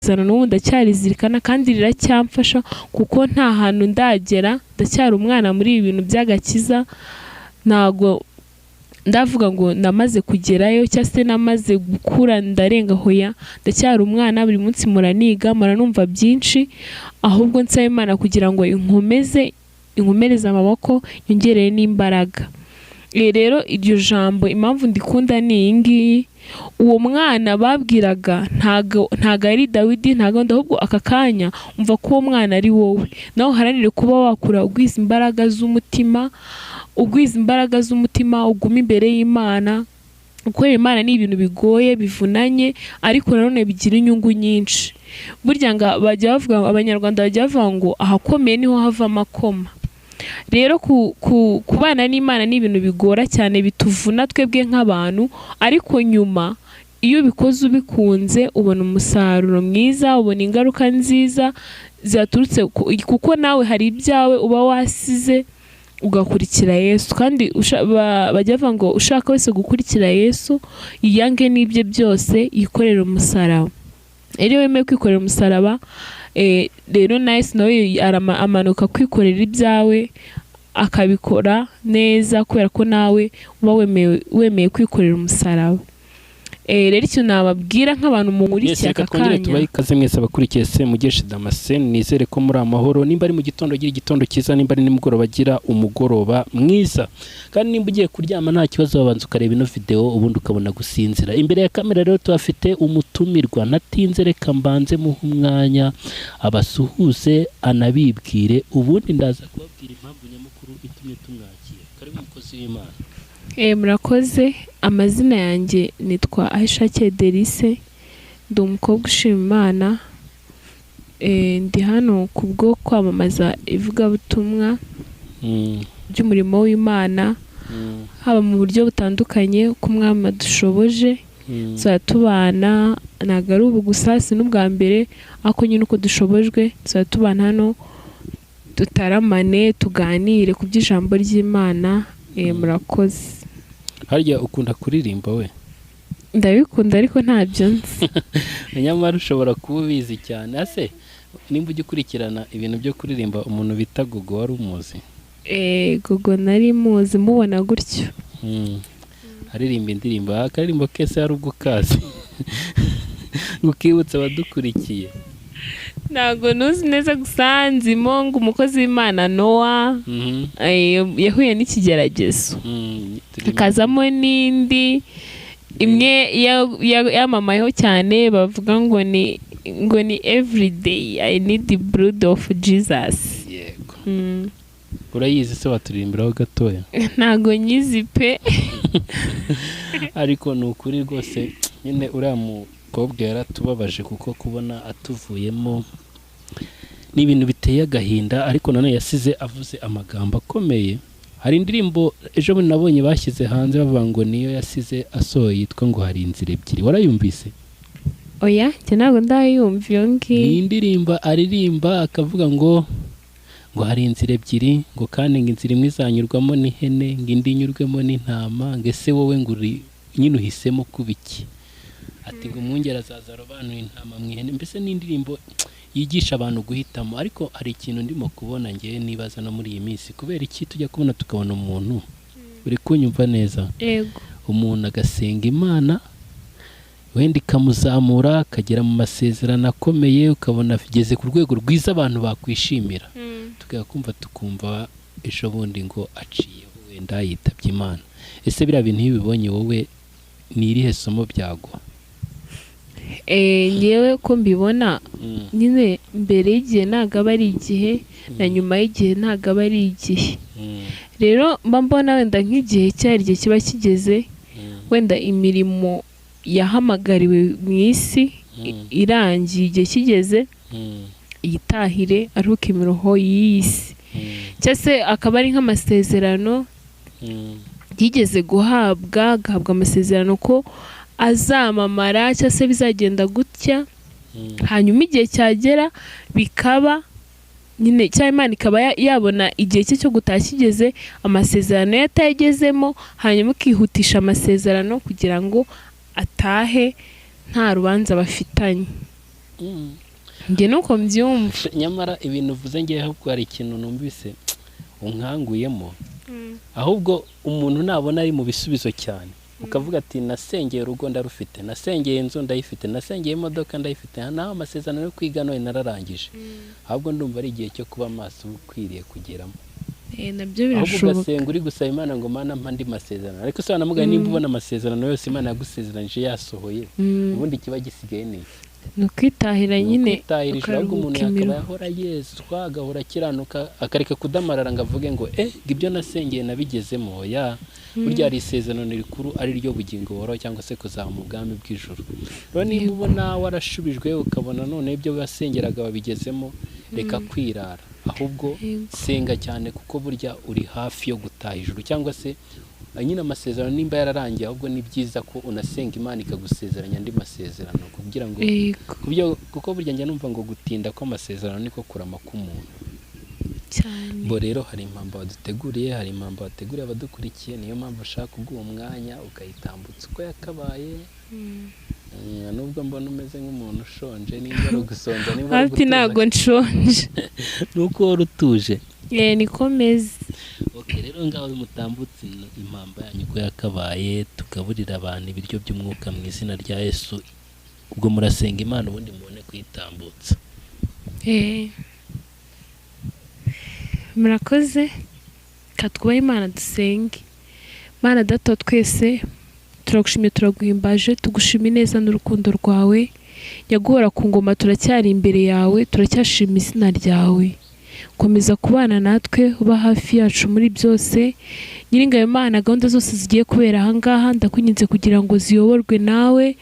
kugeza n'ubu ndacyarizirikana kandi riracyamfasha kuko nta hantu ndagera, ndacyari umwana muri ibi bintu by'agakiza, ntago ndavuga ngo namaze kugerayo cyangwa se namaze gukura ndarenga hoya, ndacyari umwana, buri munsi muraniga muranumva byinshi, ahubwo nsaba Imana kugira ngo inkomereze amaboko, yongereye n'imbaraga. Rero iryo jambo impamvu ndikunda ni iyi ngiyi, uwo mwana babwiraga ntago ari Dawidi, ntago ahubwo aka kanya umva ko uwo mwana ari wowe, nawe uharanire kuba wakura ugwiza imbaraga z'umutima, uguma imbere y'Imana. Gukorera Imana ni ibintu bigoye bivunanye, ariko nanone bigira inyungu nyinshi. Burya ngo abanyarwanda bajya bavuga ngo ahakomeye niho hava amakoma. Rero kubana n'Imana ni ibintu bigora cyane, bituvuna twebwe nk'abantu, ariko nyuma iyo ubikoze ubikunze ubona umusaruro mwiza, ubona ingaruka nziza zaturutse kuko nawe hari ibyawe uba wasize ugakurikira Yesu. Kandi bajya bavuga ngo ushaka wese gukurikira Yesu yiyange n'ibye byose, yikorera umusaraba. Rero wemeye kwikorera umusaraba, rero na Yesu nawe amanuka kwikorera ibyawe, akabikora neza kubera ko nawe uba wemeye kwikorera umusaraba. Rero icyo nababwira nk'abantu mumurikiye aka kanya, tubaye ikaze mwese abakurikiye Semugeshi Damascene, nizere ko muri amahoro, nimba ari mu gitondo gira igitondo cyiza, nimba ari nimugoroba gira umugoroba mwiza, kandi nimba ugiye kuryama nta kibazo wabanza ukareba ino video ubundi ukabona gusinzira. Imbere ya kamera rero tuhafite umutumirwa, natinze reka mbanze muhe umwanya abasuhuze anabibwire, ubundi ndaza kubabwira impamvu nyamukuru itumye tumwakira. Karibu mukozi w'Imana. Murakoze. Amazina yanjye nitwa Ahishakiye Delice, ndi umukobwa ushima Imana, ndi hano kubwo kwamamaza ivugabutumwa by'umurimo w'Imana, haba mu buryo butandukanye uko Umwami adushoboje. Tuzajya tubana, ntabwo ari ubu gusa, si n'ubwa mbere, ariko nyine uko dushobojwe tuzajya tubana hano, dutaramane, tuganire ku by'ijambo ry'Imana. Murakoze. Harya ukunda kuririmba we? Ndabikunda ariko ntabyo nzi. Nyamara ushobora kuba ubizi cyane. Ase nimba ujya ukurikirana ibintu byo kuririmba, umuntu bita Gogo wari umuzi? Gogo nari muzi, mubona gutyo. Aririmba indirimbo, akaririmbo kese hari ubwo kazi ukibutsa abadukurikiye. Ntago nuzi neza gusa nzimo ngo umukozi w'Imana Noah yahuye n'ikigeragezo, hakazamo n'indi imwe yamamayeho cyane, bavuga ngo ni everyday I need the blood of Jesus. Yego. Urayizi se waturirimbiraho gatoya? Ntago nyizi pe. Ariko ni ukuri rwose nyine uriya mukobwa yaratubabaje, kuko kubona atuvuyemo ni ibintu biteye agahinda, ariko nanone yasize avuze amagambo akomeye. Hari indirimbo ejo bundi nabonye bashyize hanze bavuga ngo niyo yasize asohoye yitwa ngo hari inzira ebyiri. Warayumvise? Oya, njye ntabwo ndayumva iyo ngiyo. Ni indirimbo aririmba akavuga ngo hari inzira ebyiri, ngo kandi ngo inzira imwe izanyurwamo n'ihene, ngo indi inyurwemo n'intama, ngo ese wowe ngo nyine uhisemo kuba iki? Ati ngo umwungeri azaza arobanura intama mu ihene. Mbese ni indirimbo yigisha abantu guhitamo. Ariko hari ikintu ndimo kubona ngewe nibaza no muri iyi minsi, kubera iki tujya kubona tukabona umuntu uri kunyumva neza, umuntu agasenga Imana wenda ikamuzamura akagera mu masezerano akomeye, ukabona ageze ku rwego rwiza abantu bakwishimira, tugakumva tukumva ejo bundi ngo aciyeho wenda yitabye Imana. Ese biriya bintu iyo ubibonye wowe ni irihe somo byagwa? Ngewe ko mbibona nyine mbere y'igihe ntabwo aba ari igihe, na nyuma y'igihe ntabwo aba ari igihe. Rero mba mbona wenda nk'igihe cyari igihe kiba kigeze, wenda imirimo yahamagariwe mu isi irangiye, igihe kigeze yitahire aruhuke imiruho y'isi, cyangwa se akaba ari nk'amasezerano yigeze agahabwa amasezerano ko azamamara cyangwa se bizagenda gutya, hanyuma igihe cyagera bikaba nyine cyangwa Imana ikaba yabona igihe cye cyo gutaha kigeze, amasezerano yatayagezemo, hanyuma ikihutisha amasezerano kugira ngo atahe nta rubanza bafitanye. njye nuko mbyumva. nyamara ibintu uvuze ngewe ahubwo hari ikintu numvise unkanguyemo, ahubwo umuntu nabona ari mu bisubizo cyane ukavuga ati nasengeye urugo ndarufite, nasengeye inzu ndayifite, nasengeye imodoka ndayifite, naho amasezerano yo kwiga none nararangije, ahubwo ndumva ari igihe cyo kuba maso ukwiriye kugeramo. Nabyo birashoboka. ahubwo ugasenga uri gusaba Imana ngo Mana mpa andi masezerano, ariko se wanamugaye nimba ubona amasezerano yose Imana yagusezeranije yasohoye, ubundi kiba gisigaye neza ni ukwitahira nyine, ahubwo umuntu yakaba yahora yezwa agahora akiranuka akareka kudamarara ngo avuge ngo ibyo nasengeye nabigezemo. Burya hari isezerano rikuru ari ryo bugingo buhoraho cyangwa se kuzaba mu bwami bw'ijuru. Rero niba ubona warashubijwe ukabona none ibyo wasengeraga babigezemo, reka kwirara, ahubwo senga cyane kuko burya uri hafi yo gutaha ijuru, cyangwa se nyine amasezerano nimba yararangiye, ahubwo ni byiza ko unasenga Imana ikagusezeranya andi masezerano kugira ngo kuko burya njya numva ngo gutinda kw'amasezerano niko kurama k'umuntu cyane. bo rero hari impamvu baduteguriye, hari impamvu bateguriye abadukurikiye, niyo mpamvu ushaka kubw'uwo mwanya ukayitambutsa uko yakabaye. Nubwo mbona umeze nk'umuntu ushonje, nimba ari ugusonza nimba ari gutuza, ntabwo nshonje nuko wari utuje. niko meze. Rero ngaho mutambutse impamba yanyu uko yakabaye, tugaburira abantu ibiryo by'umwuka mu izina rya Yesu, ubwo murasenga Imana ubundi mubone kwitambutsa. Murakoze, katwubahe Imana dusenge. Mana Data twese turagushimye, turaguhimbaje, tugushima neza n'urukundo rwawe, nyaguhora ku ngoma turacyari imbere yawe, turacyashima izina ryawe. Komeza kubana natwe, uba hafi yacu muri byose. Nyiringayo Mana, gahunda zose zigiye kubera ahangaha ndakwinginze kugira ngo ziyoborwe nawe,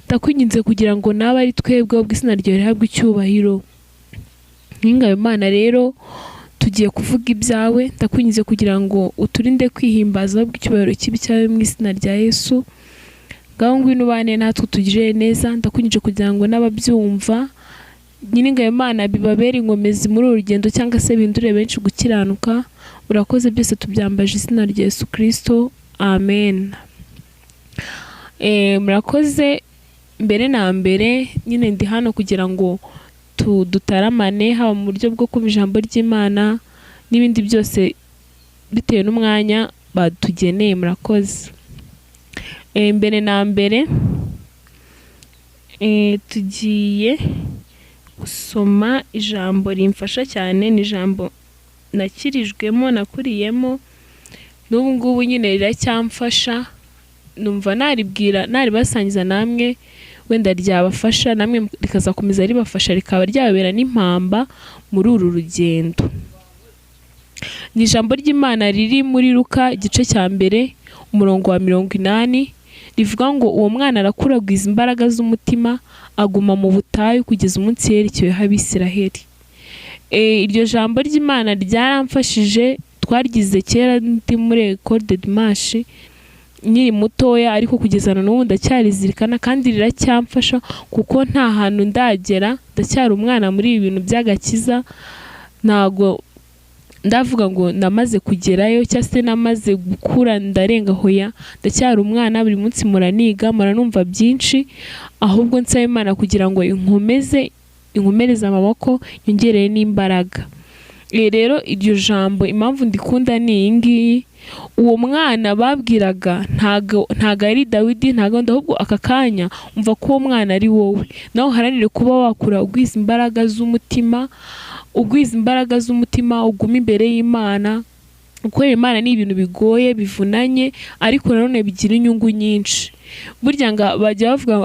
ndakwinginze kugira ngo nawe ari twebwe ubwo izina ryawe rihabwe icyubahiro. Nyiringayo Mana rero tugiye kuvuga ibyawe, ndakwinginze kugira ngo uturinde kwihimbaza ahubwo icyubahiro kibi cyawe mu izina rya Yesu. Ngaho ngwino ubane natwe tugirire neza, ndakwinginze kugira ngo n'ababyumva Nyiringayo Mana bibabere inkomezi muri uru rugendo, cyangwa se bindure benshi gukiranuka. Urakoze, byose tubyambaje izina rya Yesu Kristo, amen. Murakoze. Mbere na mbere nyine ndi hano kugira ngo dutaramane, haba mu buryo bwo kumva ijambo ry'Imana n'ibindi byose bitewe n'umwanya batugeneye. Murakoze. Mbere na mbere tugiye gusoma ijambo rimfasha cyane, ni ijambo nakirijwemo, nakuriyemo, n'ubu ngubu nyine riracyamfasha. Numva naribasangiza namwe, wenda ryabafasha namwe rikazakomeza ribafasha, rikaba ryababera n'impamba muri uru rugendo. Ni ijambo ry'Imana riri muri Luka igice cya mbere umurongo wa 80, rivuga ngo uwo mwana arakuragwiza imbaraga z'umutima, aguma mu butayu kugeza umunsi yerekeweho Abisiraheli. Iryo jambo ry'Imana ryaramfashije, twaryize kera ndi muri Ecole de Dimanche nkiri mutoya, ariko kugeza na n'ubu ndacyarizirikana kandi riracyamfasha, kuko nta hantu ndagera, ndacyari umwana muri ibi bintu by'agakiza. Ntago ndavuga ngo namaze kugerayo cyangwa se namaze gukura ndarenga, hoya, ndacyari umwana. Buri munsi muraniga, muranumva byinshi, ahubwo nsaba Imana kugira ngo inkomereze amaboko, yongereye n'imbaraga. Rero iryo jambo impamvu ndikunda ni iyi ngiyi. Uwo mwana babwiraga ntago ari Dawidi, ntago, ahubwo aka kanya umva ko uwo mwana ari wowe. Nawe uharanire kuba wakura ugwiza imbaraga z'umutima, uguma imbere y'Imana. Gukorera Imana ni ibintu bigoye, bivunanye, ariko nanone bigira inyungu nyinshi. Burya ngo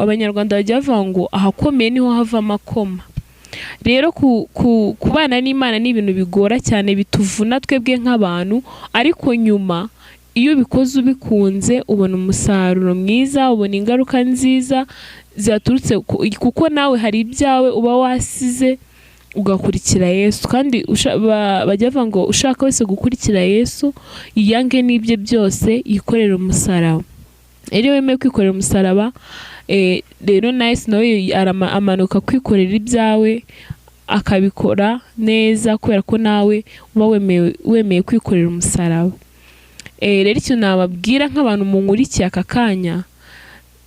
Abanyarwanda bajya bavuga ngo ahakomeye niho hava amakoma. Rero kubana n'Imana ni ibintu bigora cyane, bituvuna twebwe nk'abantu, ariko nyuma iyo ubikoze ubikunze ubona umusaruro mwiza, ubona ingaruka nziza zaturutse, kuko nawe hari ibyawe uba wasize ugakurikira Yesu. Kandi bajya bavuga ngo ushaka wese gukurikira Yesu yiyange n'ibye byose, yikorera umusaraba. Rero wemeye kwikorera umusaraba, rero na Yesu nawe amanuka kwikorera ibyawe, akabikora neza, kubera ko nawe uba wemeye kwikorera umusaraba. Rero icyo nababwira nk'abantu munkurikiye aka kanya,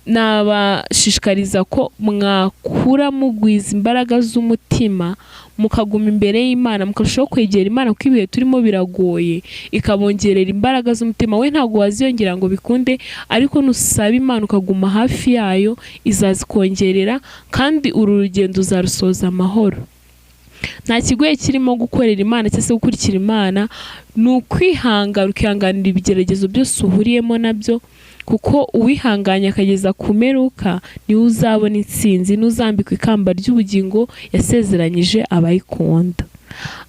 nabashishikariza ko mwakura mugwiza imbaraga z'umutima mukaguma imbere y'Imana mukarushaho kwegera Imana kuko ibihe turimo biragoye ikabongerera imbaraga z'umutima. We ntabwo waziyongera ngo bikunde, ariko nusaba Imana ukaguma hafi yayo izazikongerera kandi uru rugendo uzarusoza amahoro. Nta kigoye kirimo gukorera Imana cyangwa se gukurikira Imana, ni ukwihangana ukihanganira ibigeragezo byose uhuriyemo nabyo, kuko uwihanganye akageza ku mperuka niwe uzabona intsinzi, n'uzambikwa ikamba ry'ubugingo yasezeranyije abayikunda.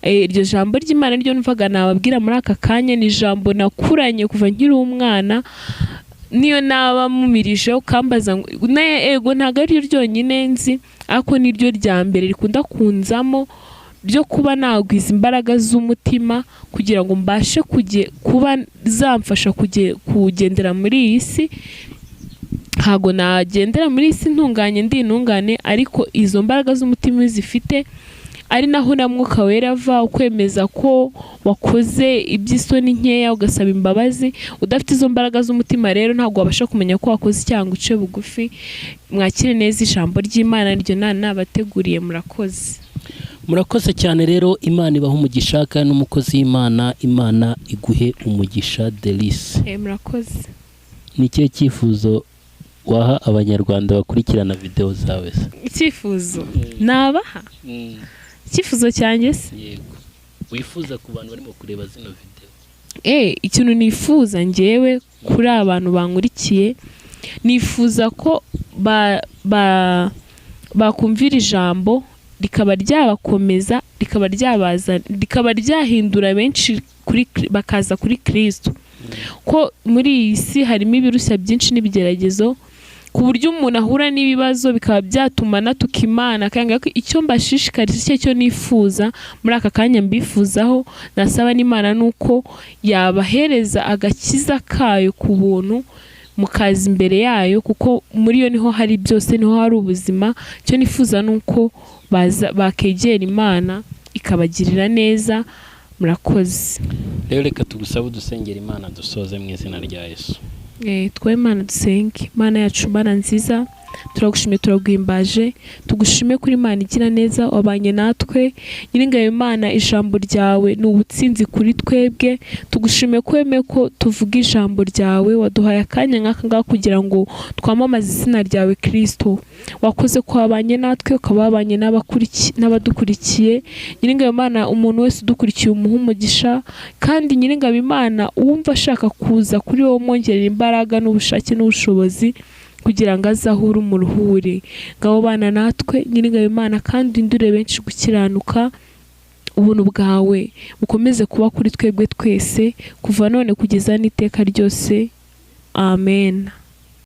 Iryo jambo ry'Imana ryo numvaga nababwira muri aka kanya, ni ijambo nakuranye kuva nkiri umwana, niyo naba mumirijeho kambaza ego ntabwo ari ryo ryonyine nzi, ariko ni ryo rya mbere rikunda kunzamo byo kuba nagwiza imbaraga z'umutima kugira ngo mbashe kuba zamfasha kugendera muri iyi si. Ntabwo nagendera muri iyi si ntunganye ndi intungane, ariko izo mbaraga z'umutima zifite ari naho na Mwuka Wera ava, ukwemeza ko wakoze iby'isoni nkeya ugasaba imbabazi. Udafite izo mbaraga z'umutima rero ntabwo wabasha kumenya ko wakoze icyaha uce bugufi. Mwakire neza ijambo ry'Imana ryo nabateguriye. Murakoze cyane rero, Imana ibaha umugisha kandi n'umukozi w'Imana, Imana iguhe umugisha Delice. Murakoze. Ni ikihe cyifuzo waha abanyarwanda bakurikirana video zawe? Icyifuzo nabaha? Icyifuzo cyanjye se? Yego. Wifuza ku bantu barimo kureba zino video? Ikintu nifuza njyewe kuri abantu bankurikiye, nifuza ko bakumvira ijambo rikaba ryabakomeza, rikaba ryahindura benshi bakaza kuri Kristo. Ko muri iyi si harimo ibirushya byinshi n'ibigeragezo, ku buryo umuntu ahura n'ibibazo bikaba byatuma natuka Imana. Kanga ko icyo mbashishikariza cyo nifuza muri aka kanya mbifuzaho, nasaba n'Imana nuko yabahereza agakiza kayo ku buntu mukaza imbere yayo, kuko muri yo niho hari byose, niho hari ubuzima. Cyo nifuza nuko bakegera Imana ikabagirira neza. Murakoze. Rero reka tugusaba udusengera Imana dusoze mu izina rya Yesu. Twe Imana dusenge. Imana yacu, Mana nziza, turagushimiye turagwimbaje, tugushime kuri Imana igira neza, wabanye natwe. Nyiringayo Imana, ijambo ryawe ni ubutsinzi kuri twebwe. Tugushime ko wemeye ko tuvuga ijambo ryawe, waduhaye akanya nk'aka ngaka kugira ngo twamamaze izina ryawe Kristo. Wakoze ko wabanye natwe, ukaba wabanye n'abadukurikiye. Nyiringayo Imana, umuntu wese udukurikiye umuha umugisha, kandi Nyiringayo Imana uwumva ashaka kuza kuri wowe umwongerera imbaraga n'ubushake n'ubushobozi kugira ngo azahure umuruhure. Ngabo bana natwe Nyiringayo Imana, kandi indure benshi gukiranuka. Ubuntu bwawe bukomeze kuba kuri twebwe twese kuva none kugeza n'iteka ryose. Amen.